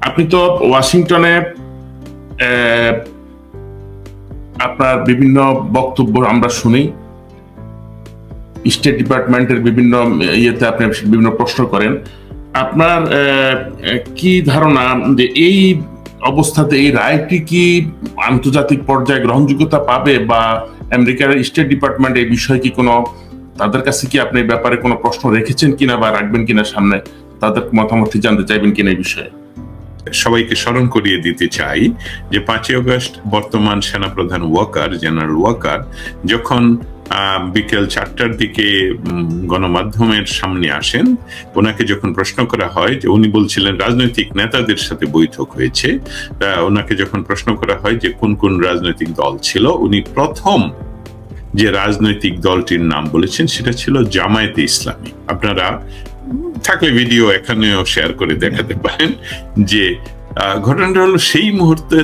আপনি তো ওয়াশিংটনে আহ, আপনার বিভিন্ন বক্তব্য আমরা শুনি, স্টেট ডিপার্টমেন্টের বিভিন্ন ইয়েতে আপনি বিভিন্ন প্রশ্ন করেন। আপনার কি ধারণা যে এই অবস্থাতে এই রায়টি কি আন্তর্জাতিক পর্যায়ে গ্রহণযোগ্যতা পাবে, বা আমেরিকার স্টেট ডিপার্টমেন্ট এই বিষয়ে কি কোনো, তাদের কাছে কি আপনি এই ব্যাপারে কোনো প্রশ্ন রেখেছেন কিনা বা রাখবেন কিনা, সামনে তাদের মতামত জানতে চাইবেন কিনা এই বিষয়ে? সবাইকে স্মরণ করিয়ে দিতে চাই যে 5ই আগস্ট বর্তমান সেনাপ্রধান ওয়াকার, জেনারেল ওয়াকার, যখন বিকেল 4টার দিকে গণমাধ্যমের সামনে আসেন, ওনাকে যখন প্রশ্ন করা হয়, যে উনি বলছিলেন রাজনৈতিক নেতাদের সাথে বৈঠক হয়েছে, ওনাকে যখন প্রশ্ন করা হয় যে কোন কোন রাজনৈতিক দল ছিল, উনি প্রথম যে রাজনৈতিক দলটির নাম বলেছেন সেটা ছিল জামায়াতে ইসলামী। আপনারা থাকলে ভিডিও এখানেও শেয়ার করে দেখাতে পারেন যে ঘটনাটা হলো সেই মুহূর্তে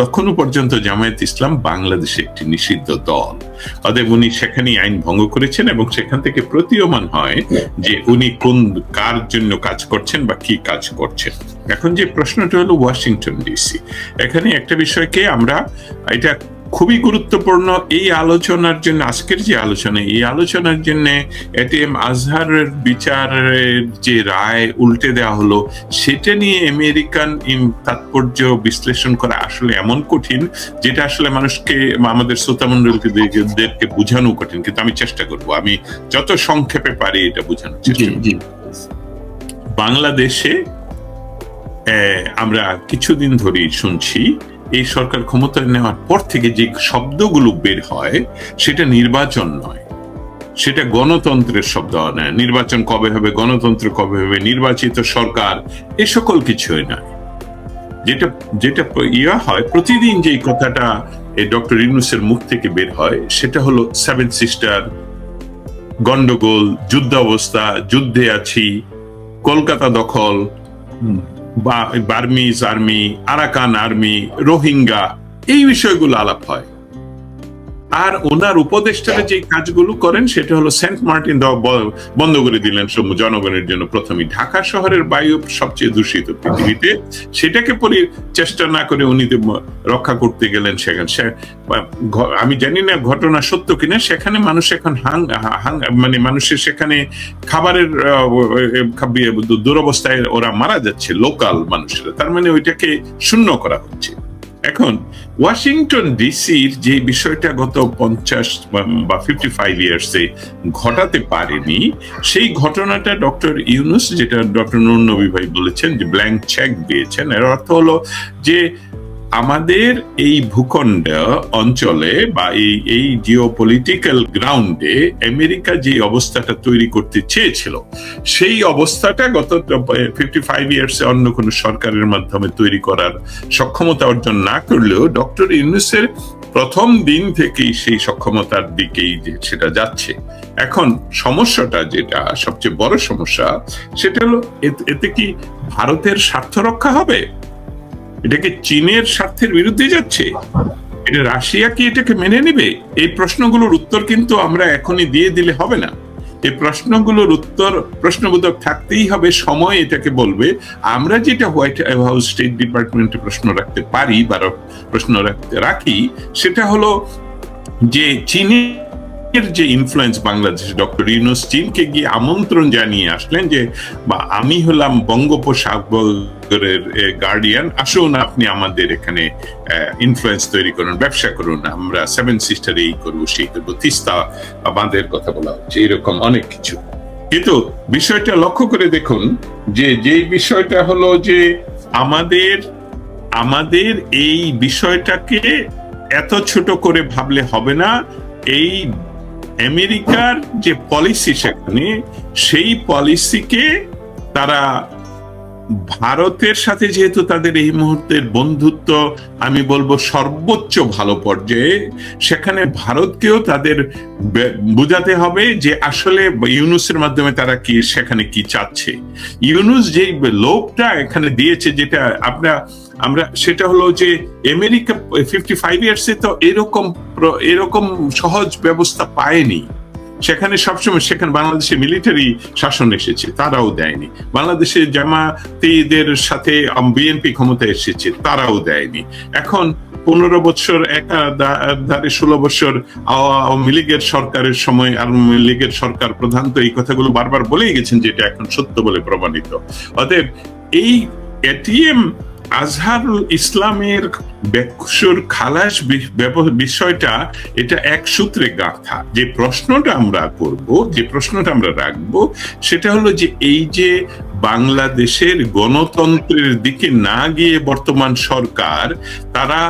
তখনও পর্যন্ত জামায়াত ইসলাম বাংলাদেশে একটি নিষিদ্ধ দল। অতএব উনি সেখানেই আইন ভঙ্গ করেছেন এবং সেখান থেকে প্রতীয়মান হয় যে উনি কার জন্য কাজ করছেন বা কি কাজ করছেন। এখন যে প্রশ্নটা হলো ওয়াশিংটন ডিসি, এখানে একটা বিষয়কে আমরা, এটা খুবই গুরুত্বপূর্ণ এই আলোচনার জন্য, আজকের যে আলোচনা, এই আলোচনার জন্য এটিএম আজহারের বিচারের যে রায় উল্টে দেওয়া হলো, সেটা নিয়ে আমেরিকান তাৎপর্য বিশ্লেষণ করা আসলে এমন কঠিন, যেটা আসলে মানুষকে, আমাদের শ্রোতামণ্ডলীদেরকে বোঝানো কঠিন, কিন্তু আমি চেষ্টা করব, আমি যত সংক্ষেপে পারি এটা বোঝানোর চেষ্টা করব। বাংলাদেশে আমরা কিছুদিন ধরেই শুনছি এই সরকার ক্ষমতায় নেওয়ার পর থেকে যে শব্দগুলো বের হয় সেটা নির্বাচন নয়, সেটা গণতন্ত্রের শব্দ নয়। নির্বাচন কবে হবে, গণতন্ত্র কবে হবে, নির্বাচিত সরকার, এ সকল কিছুই নয়। যেটা যেটা ইয়া হয়, প্রতিদিন যে কথাটা এই ডক্টর ইউনূসের মুখ থেকে বের হয়, সেটা হলো 7 সিস্টার, গন্ডগোল, যুদ্ধ অবস্থা, যুদ্ধে আছি, কলকাতা দখল, Burmese army, Arakan army, Rohingya, এই বিষয়গুলো আলাপ হয়। আর ওনার উপদেষ্টারা যে কাজগুলো করেন সেটা হলো সেন্ট মার্টিন বন্ধ করে দিলেন জনগণের জন্য। প্রথমে ঢাকা শহরের বায়ু সবচেয়ে দূষিত পৃথিবীতে, সেটাকে চেষ্টা না করে উনি রক্ষা করতে গেলেন। সেখানে আমি জানি না ঘটনা সত্য কিনা, সেখানে মানুষ এখন মানে মানুষের সেখানে খাবারের দুরবস্থায় ওরা মারা যাচ্ছে, লোকাল মানুষেরা, তার মানে ওইটাকে শূন্য করা হচ্ছে। এখন ওয়াশিংটন ডিসির যে বিষয়টা গত 50 বা 55 ইয়ার্সে ঘটাতে পারেনি, সেই ঘটনাটা ডক্টর ইউনূস, যেটা ডক্টর নূর নবী ভাই বলেছেন যে ব্ল্যাঙ্ক চেক দিয়েছেন, এর অর্থ হলো যে আমাদের এই ভূখণ্ড অঞ্চলে বা এই জিওপলিটিক্যাল গ্রাউন্ডে আমেরিকা যে অবস্থাটা তৈরি করতে চেয়েছিল, সেই অবস্থাটা গত 55 ইয়ার্সে অন্য কোনো সরকারের মাধ্যমে তৈরি করার সক্ষমতা অর্জন না করলেও ডক্টর ইউনূসের প্রথম দিন থেকেই সেই সক্ষমতার দিকেই সেটা যাচ্ছে। এখন সমস্যাটা, যেটা সবচেয়ে বড় সমস্যা, সেটা হলো এতে কি ভারতের স্বার্থ রক্ষা হবে? এটা কি চীনের স্বার্থের বিরুদ্ধে যাচ্ছে? এটা রাশিয়া কি এটাকে মেনে নেবে? এই প্রশ্নগুলোর উত্তর কিন্তু আমরা এখনই দিয়ে দিলে হবে না। এই প্রশ্নগুলোর উত্তর প্রশ্নবোধক থাকতেই হবে, সময় এটাকে বলবে। আমরা যেটা হোয়াইট হাউস, স্টেট ডিপার্টমেন্টে প্রশ্ন রাখতে পারি বা প্রশ্ন রাখি, সেটা হলো যে চীনের যে ইনফ্লুয়েন্স বাংলাদেশে, ডক্টর ইউনূস চীনকে গিয়ে আমন্ত্রণ জানিয়ে আসলেন যে আমি হলাম বঙ্গোপসাগরের গার্ডিয়ান, আসুন আপনি আমাদের এখানে ইনফ্লুয়েন্স তৈরি করুন, ব্যবসা করুন, আমরা 7 সিস্টার এই করবো, সেই করবো, তিস্তা বাঁধের কথা বলা হচ্ছে, এরকম অনেক কিছু। কিন্তু বিষয়টা লক্ষ্য করে দেখুন যে বিষয়টা হলো যে আমাদের এই বিষয়টাকে এত ছোট করে ভাবলে হবে না। এই আমেরিকার যে পলিসি, সেখানে সেই পলিসিকে তারা ভারতের সাথে, যেহেতু তাদের এই মুহূর্তের বন্ধুত্ব আমি বলবো সর্বোচ্চ ভালো পর্যায়ে, সেখানে ভারতকেও তাদের বোঝাতে হবে যে আসলে ইউনূসের মাধ্যমে তারা কি সেখানে কি চাচ্ছে। ইউনূস যে লোকটা এখানে দিয়েছে, যেটা আমরা সেটা হলো যে আমেরিকা 55 ইয়ার্সে তো এরকম সহজ ব্যবস্থা পায়নি। সেখানে সবসময় সেখানে বাংলাদেশে মিলিটারি শাসন এসেছে, তারাও দেয়নি। বাংলাদেশে জামাতিদের সাথে বিএনপি ক্ষমতায় এসেছে, তারাও দেয়নি। এখন 15 বছর একাধারে 16 বছর আওয়ামী লীগের সরকারের সময় আওয়ামী লীগের সরকার প্রধান তো এই কথাগুলো বারবার বলেই গেছেন, যেটা এখন সত্য বলে প্রমাণিত। অতএব এই এটিএম আজহারুল ইসলামের বেকসুর খালাস বিষয়টা, এটা এক সূত্রে গাঁথা। যে প্রশ্নটা আমরা করব, যে প্রশ্নটা আমরা রাখবো, সেটা হলো যে এই যে বাংলাদেশের গণতন্ত্রের দিকে না গিয়ে বর্তমান সরকার তারা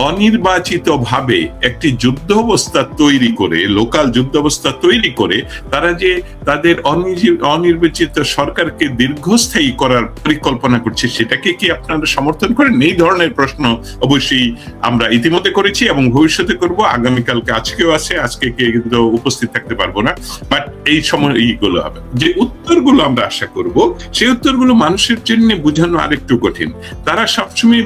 অনির্বাচিত ভাবে একটি যুদ্ধ অবস্থা তৈরি করে, লোকাল যুদ্ধ অবস্থা তৈরি করে তারা যে তাদের অনির্বাচিত সরকারকে দীর্ঘস্থায়ী করার পরিকল্পনা করছে, সেটাকে কি আপনারা সমর্থন করেন? এই ধরনের প্রশ্ন অবশ্যই আমরা ইতিমধ্যে করেছি এবং ভবিষ্যতে করব। আগামীকালকে, আজকেও আছে, আজকে কিন্তু উপস্থিত থাকতে পারবো না, বাট এই সময় এইগুলো হবে। যে উত্তরগুলো আমরা আশা করব, সেই উত্তরগুলো মানুষের জন্য বোঝানো আরেকটু কঠিন। তারা সবসময়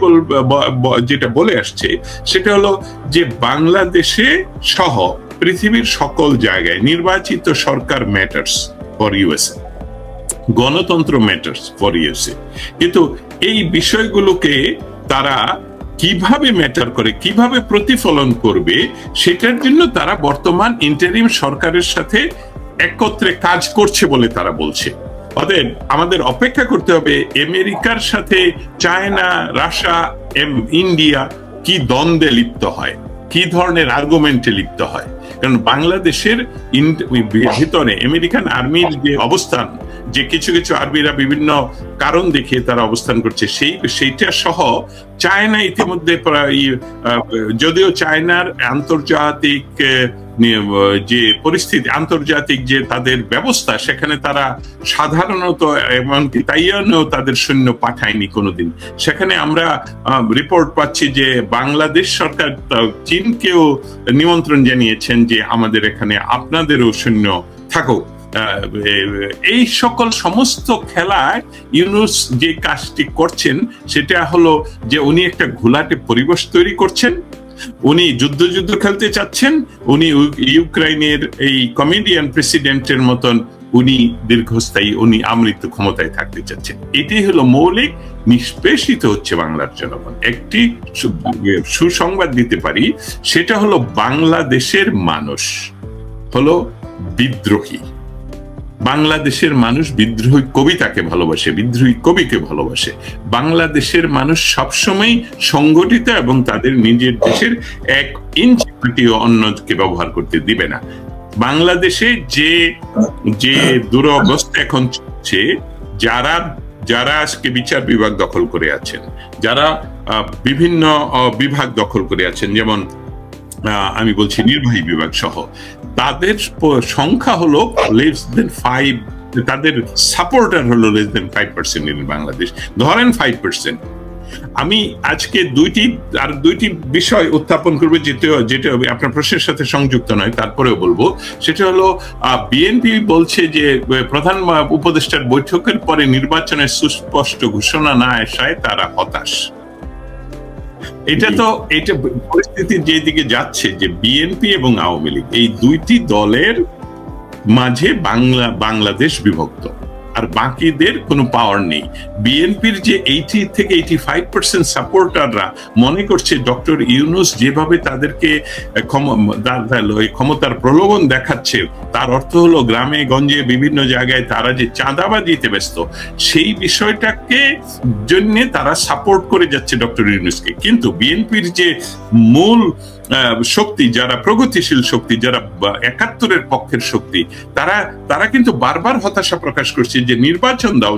যেটা বলে আসছে সেটা হলো যে বাংলাদেশে সহ পৃথিবীর সকল জায়গায় নির্বাচিত সরকার ম্যাটার্স ফর ইউএসএ, গণতন্ত্র ম্যাটার্স ফর ইউএসএ। কিন্তু এই বিষয়গুলোকে তারা কিভাবে ম্যাটার করে, কিভাবে প্রতিফলন করবে, সেটার জন্য তারা বর্তমান ইন্টারিম সরকারের সাথে একত্রে কাজ করছে বলে তারা বলছে। অতএব আমাদের অপেক্ষা করতে হবে আমেরিকার সাথে চায়না, রাশিয়া, ইন্ডিয়া কি দ্বন্দ্বে লিপ্ত হয়, কি ধরনের আর্গুমেন্টে লিপ্ত হয়। কারণ বাংলাদেশের ভিতরে আমেরিকান আর্মির যে অবস্থান, যে কিছু কিছু আর্মিরা বিভিন্ন কারণ দেখিয়ে তারা অবস্থান করছে, সেইটা সহ চায়না ইতিমধ্যে যদিও চায়নার আন্তর্জাতিক যে পরিস্থিতি, আন্তর্জাতিক যে তাদের ব্যবস্থা, সেখানে তারা সাধারণত এমনকি তাইওয়ানেও তাদের সৈন্য পাঠায়নি কোনোদিন। সেখানে আমরা রিপোর্ট পাচ্ছি যে বাংলাদেশ সরকার চীনকেও নিমন্ত্রণ জানিয়েছেন যে আমাদের এখানে আপনাদেরও সৈন্য থাকুক। এই সকল সমস্ত খেলায় ইউনূস যে কাজটি করছেন সেটা হলো যে উনি একটা ঘোলাটে পরিবেশ তৈরি করছেন। উনি যুদ্ধ খেলতে চাচ্ছেন। উনি ইউক্রেনের এই কমেডিয়ান প্রেসিডেন্টের মতন উনি দীর্ঘস্থায়ী, উনি আমৃত্যু ক্ষমতায় থাকতে চাচ্ছেন। এটাই হলো মৌলিক। নিষ্পেষিত হচ্ছে বাংলার জনগণ। একটি সুসংবাদ দিতে পারি, সেটা হলো বাংলাদেশের মানুষ হলো বিদ্রোহী। বাংলাদেশের মানুষ বিদ্রোহী কবিতাকে ভালোবাসে, বিদ্রোহী কবিকে ভালোবাসে। বাংলাদেশের মানুষ সবসময় সংগঠিত এবং তাদের নিজের দেশের 1 ইঞ্চ মাটিও অন্যকে ব্যবহার করতে দিবে না। বাংলাদেশে যে দুরবস্থা এখন চলছে, যারা আজকে বিচার বিভাগ দখল করে আছেন, যারা বিভিন্ন বিভাগ দখল করে আছেন, যেমন আমি বলছি নির্বাহী বিভাগ সহ, তাদের সংখ্যা হলো less than 5, তাদের সাপোর্টার হলো less than 5% ইন বাংলাদেশ। ধরেন 5%। আমি আজকে দুইটি বিষয় উত্থাপন করবো, যেটা আপনার প্রশ্নের সাথে সংযুক্ত নয়, তারপরেও বলবো। সেটা হলো বিএনপি বলছে যে প্রধান উপদেষ্টার বৈঠকের পরে নির্বাচনের সুস্পষ্ট ঘোষণা না আসায় তারা হতাশ। এটা পরিস্থিতি যেদিকে যাচ্ছে, যে বিএনপি এবং আওয়ামী লীগ এই দুইটি দলের মাঝে বাংলাদেশ বিভক্ত, আর বাকিদের কোনো পাওয়ার নেই। বিএনপির যে 80 থেকে 85% সাপোর্টাররা মনে করছে ডক্টর ইউনূস যেভাবে তাদেরকে ক্ষমতার প্রলোভন দেখাচ্ছে, তার অর্থ হলো গ্রামে গঞ্জে বিভিন্ন জায়গায় তারা যে চাঁদাবাজিতে ব্যস্ত, সেই বিষয়টাকে জন্য তারা সাপোর্ট করে যাচ্ছে ডক্টর ইউনূসকে। কিন্তু বিএনপির যে মূল শক্তি, যারা প্রগতিশীল শক্তি, যারা ৭১-এর পক্ষের শক্তি, তারা কিন্তু বারবার হতাশা প্রকাশ করছে যে নির্বাচন দাও,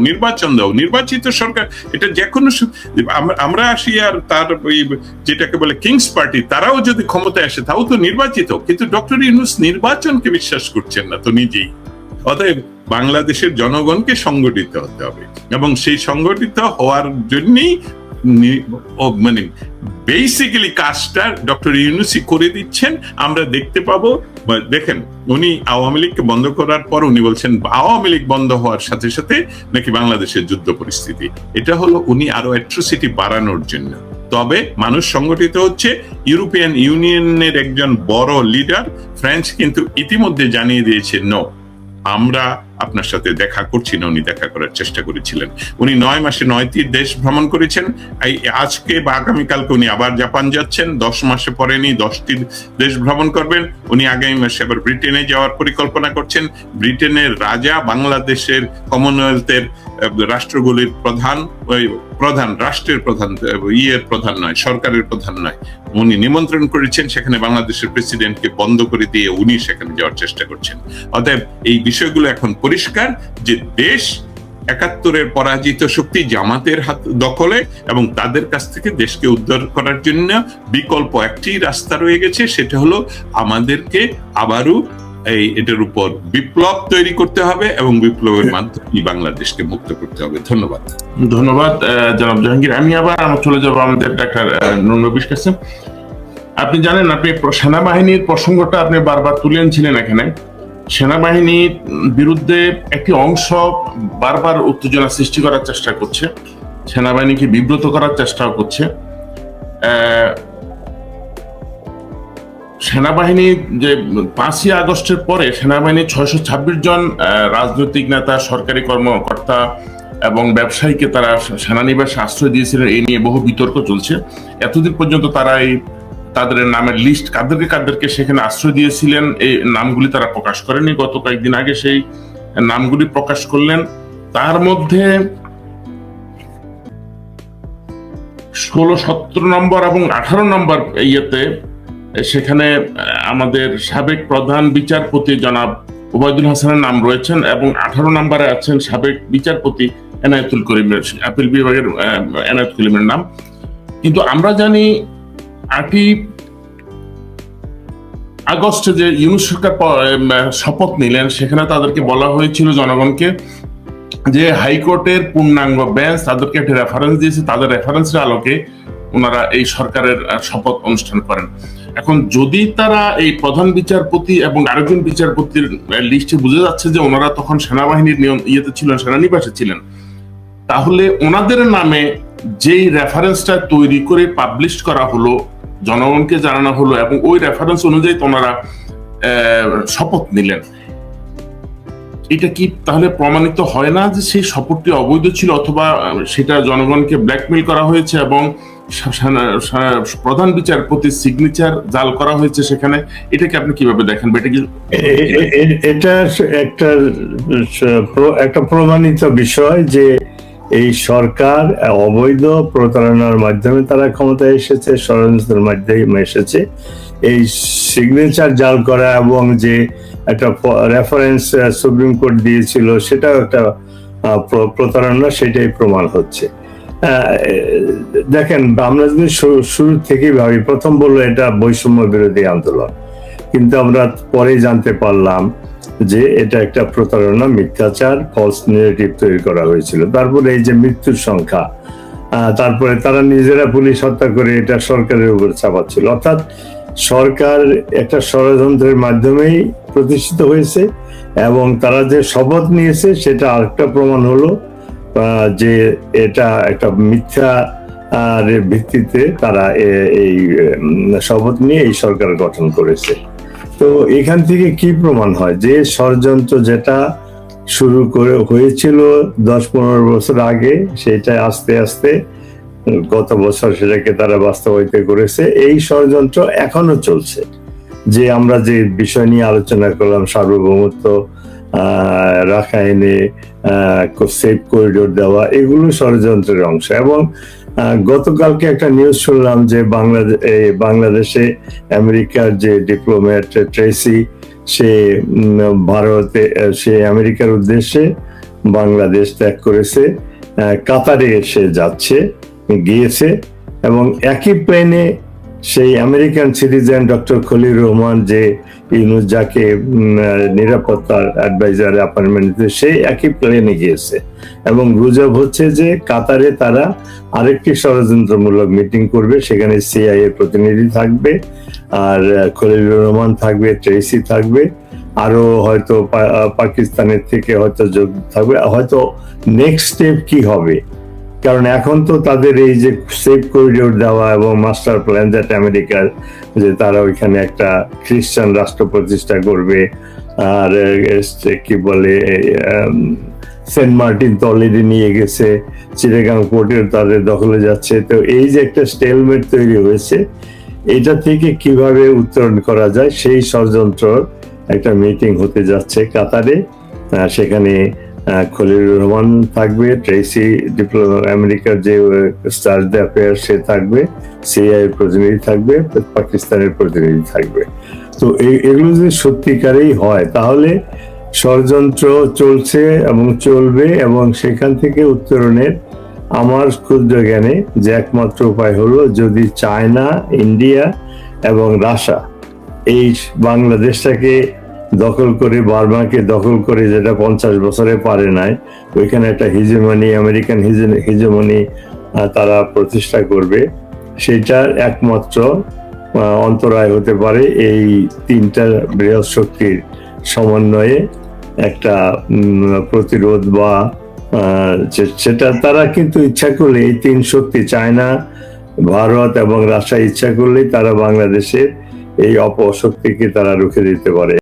নির্বাচিত সরকার। এটা যে কোনো, আমরা আসি আর তার যেটাকে বলে কিংস পার্টি, তারাও যদি ক্ষমতায় আসে তাও তো নির্বাচিত, কিন্তু ডক্টর ইউনূস নির্বাচনকে বিশ্বাস করছেন না তো নিজেই। অতএব বাংলাদেশের জনগণকে সংগঠিত হতে হবে, এবং সেই সংগঠিত হওয়ার জন্যই মানে বেসিক্যালি কাজটা ডক্টর ইউনূসই করে দিচ্ছেন। আমরা দেখতে পাবো, দেখেন উনি আওয়ামী লীগকে বন্ধ করার পর উনি বলছেন আওয়ামী লীগ বন্ধ হওয়ার সাথে সাথে নাকি বাংলাদেশের যুদ্ধ পরিস্থিতি। এটা হলো উনি আরো অ্যাট্রোসিটি বাড়ানোর জন্য। তবে মানুষ সংগঠিত হচ্ছে। ইউরোপিয়ান ইউনিয়নের একজন বড় লিডার ফ্রান্স কিন্তু ইতিমধ্যে জানিয়ে দিয়েছে, নো, আমরা আপনার সাথে দেখা করছি না। উনি দেখা করার চেষ্টা করেছিলেন। উনি 9 মাসে 9টি দেশ ভ্রমণ করেছেন। আজকে বা আগামীকালকে উনি আবার জাপান যাচ্ছেন। 10 মাসে পরেনি 10টি দেশ ভ্রমণ করবেন। উনি আগামী মাসে আবার ব্রিটেনে যাওয়ার পরিকল্পনা করছেন। ব্রিটেনের রাজা বাংলাদেশের কমনওয়েলথের রাষ্ট্রগুলির রাষ্ট্রের প্রধান, প্রধান নয়, সরকারের প্রধান নয়, উনি নিমন্ত্রণ করেছেন। সেখানে বাংলাদেশের প্রেসিডেন্টকে বন্ধ করে দিয়ে উনি সেখানে যাওয়ার চেষ্টা করছেন। অতএব এই বিষয়গুলো এখন পরিষ্কার যে দেশ 71-এর পরাজিত শক্তি জামাতের হাত দখলে, এবং তাদের কাছ থেকে দেশকে উদ্ধার করার জন্য বিকল্প একটি রাস্তা রয়ে গেছে, সেটা হলো আমাদেরকে আবারও এটার উপর বিপ্লব তৈরি করতে হবে এবং বিপ্লবের মাধ্যমে বাংলাদেশকে মুক্ত করতে হবে। ধন্যবাদ জনাব জাহাঙ্গীর। আমি আবার চলে যাবো আমাদের ডাক্তার নবীর কাছে। আপনি জানেন, আপনি সেনাবাহিনীর প্রসঙ্গটা আপনি বারবার তুলে আনছিলেন এখানে। সেনাবাহিনীর বিরুদ্ধে একটি অংশ বারবার উত্তেজনা সৃষ্টি করার চেষ্টা করছে, সেনাবাহিনীকে বিব্রত করার চেষ্টা করছে। সেনাবাহিনী যে 5ই আগস্টের পরে সেনাবাহিনী 626 জন রাজনৈতিক নেতা, সরকারি কর্মকর্তা এবং ব্যবসায়ীকে তারা সেনানিবাসে আশ্রয় দিয়েছিলেন, এই নিয়ে বহু বিতর্ক চলছে। এতদিন পর্যন্ত তারা তাদের নামের লিস্ট কাদেরকে সেখানে আশ্রয় দিয়েছিলেন এই নামগুলি তারা প্রকাশ করেনি। গত কয়েকদিন আগে সেই নামগুলি প্রকাশ করলেন। তার মধ্যে 16, 17 নম্বর এবং 18 নম্বর ইয়েতে সেখানে আমাদের সাবেক প্রধান বিচারপতি জনাব ওবায়দুল হাসানের নাম রয়েছেন, এবং 18 নম্বরে আছেন সাবেক বিচারপতি এনায়েতুল করিমের, আপিল বিভাগের এনায়েত করিমের নাম। কিন্তু আমরা জানি 8ই আগস্টে যে ইউনূস সরকার শপথ নিলেন, সেখানে তাদেরকে বলা হয়েছিল জনগণকে যে হাইকোর্টের পূর্ণাঙ্গ বেঞ্চ তাদেরকে একটা রেফারেন্স দিয়েছে, তাদের রেফারেন্সের আলোকে ওনারা এই সরকারের শপথ অনুষ্ঠান করেন। এখন যদি তারা এই প্রধান বিচারপতি এবং আরেকজন বিচারপতির লিস্টে বোঝা যাচ্ছে যে ওনারা তখন সেনাবাহিনীর ইয়েতে ছিলেন, সেনানিবাসে ছিলেন, তাহলে ওনাদের নামে যেই রেফারেন্সটা তৈরি করে পাবলিশ করা হলো, জনগণকে জানানো হলো, এবং ওই রেফারেন্স অনুযায়ী ওনারা শপথ নিলেন, এটা কি তাহলে প্রমাণিত হয় না যে সেই শপথটি অবৈধ ছিল, অথবা সেটা জনগণকে ব্ল্যাকমেইল করা হয়েছে এবং প্রধান বিচারপতির সিগনেচার জাল করা হয়েছে সেখানে? এটাকে আপনি কিভাবে দেখেন? এটা একটা প্রমাণিত বিষয় যে এই সরকার অবৈধ প্রতারণার মাধ্যমে তারা ক্ষমতায় এসেছে, ষড়যন্ত্রের মাধ্যমে এসেছে। এই সিগনেচার জাল করা এবং যে একটা রেফারেন্স সুপ্রিম কোর্ট দিয়েছিল সেটাও একটা প্রতারণা, সেটাই প্রমাণ হচ্ছে। দেখেন, আমরা যদি শুরু থেকেই ভাবি, প্রথম বললো এটা বৈষম্য বিরোধী আন্দোলন, কিন্তু আমরা পরে জানতে পারলাম যে এটা একটা প্রতারণা, মিথ্যাচার, ফলস নেগেটিভ তৈরি করা হয়েছিল। তারপরে এই যে মৃত্যুর সংখ্যা, তারপরে তারা নিজেরা পুলিশ হত্যা করে এটা সরকারের উপর চাপাচ্ছিল। অর্থাৎ সরকার একটা ষড়যন্ত্রের মাধ্যমেই প্রতিষ্ঠিত হয়েছে, এবং তারা যে শপথ নিয়েছে সেটা আরেকটা প্রমাণ হলো যে এটা একটা মিথ্যা ভিত্তিতে তারা এই শপথ নিয়ে এই সরকার গঠন করেছে। তো এখান থেকে কি প্রমাণ হয় যে ষড়যন্ত্র যেটা শুরু করে হয়েছিল 10-15 বছর আগে, সেটা আস্তে আস্তে গত বছর সেটাকে তারা বাস্তবায়িত করেছে। এই ষড়যন্ত্র এখনো চলছে। যে আমরা যে বিষয় নিয়ে আলোচনা করলাম, সার্বভৌমত্ব রাখাইনে সেফ করিডোর দেওয়া, এগুলো ষড়যন্ত্রের অংশ। এবং গতকালকে একটা নিউজ শুনলাম যে বাংলাদেশে আমেরিকার যে ডিপ্লোম্যাট ট্রেসি, সে ভারতে, সে আমেরিকার উদ্দেশ্যে বাংলাদেশ ত্যাগ করেছে, কাতারে এসে গিয়েছে, এবং একই প্লেনে সেই American citizen doctor Khalil Rahman, যে ইউনূস যাকে নিরাপত্তার অ্যাডভাইজার অ্যাপয়েন্টমেন্ট দিতে, সেই একই প্লেনে গিয়েছে। এবং গুজব হচ্ছে যে কাতারে তারা আরেকটি ষড়যন্ত্রমূলক মিটিং করবে, সেখানে সিআইএ প্রতিনিধি থাকবে, আর খলিল রহমান থাকবে, ট্রেসি থাকবে, আরো হয়তো পাকিস্তানের থেকে হয়তো যোগ থাকবে। হয়তো নেক্সট স্টেপ কি হবে কারণ এখন তো তাদের এই যে সেফ করিডোর দেওয়া এবং মাস্টার প্ল্যান যেটা আমেরিকার, যে তারা ওইখানে একটা খ্রিস্টান রাষ্ট্র প্রতিষ্ঠা করবে, আর কি বলে সেন্ট মার্টিন তো অলরেডি নিয়ে গেছে, চিটাগাং পোর্টের তাদের দখলে যাচ্ছে। তো এই যে একটা স্টেলমেট তৈরি হয়েছে, এটা থেকে কিভাবে উত্তরণ করা যায় সেই ষড়যন্ত্র একটা মিটিং হতে যাচ্ছে কাতারে। সেখানে খলিলুর রহমান থাকবে, ট্রেসি আমেরিকার যে স্টার অ্যাফেয়ার সে থাকবে, সিআই এর প্রতিনিধি থাকবে, পাকিস্তানের প্রতিনিধি থাকবে। তো এগুলো যদি সত্যিকারেই হয় তাহলে ষড়যন্ত্র চলছে এবং চলবে, এবং সেখান থেকে উত্তরণের আমার ক্ষুদ্র জ্ঞানে যে একমাত্র উপায় হলো যদি চায়না, ইন্ডিয়া এবং রাশিয়া এই বাংলাদেশটাকে দখল করে, বার্মাকে দখল করে, যেটা 50 বছরে পারে নাই, ওইখানে একটা হিজেমনি, আমেরিকান হিজেমনি তারা প্রতিষ্ঠা করবে, সেটার একমাত্র অন্তরায় হতে পারে এই তিনটা বৃহৎ শক্তির সমন্বয়ে একটা প্রতিরোধ, বা সেটা তারা কিন্তু ইচ্ছা করলে, এই তিন শক্তি চায়না, ভারত এবং রাশিয়া ইচ্ছা করলেই তারা বাংলাদেশের এই অপশক্তিকে তারা রুখে দিতে পারে।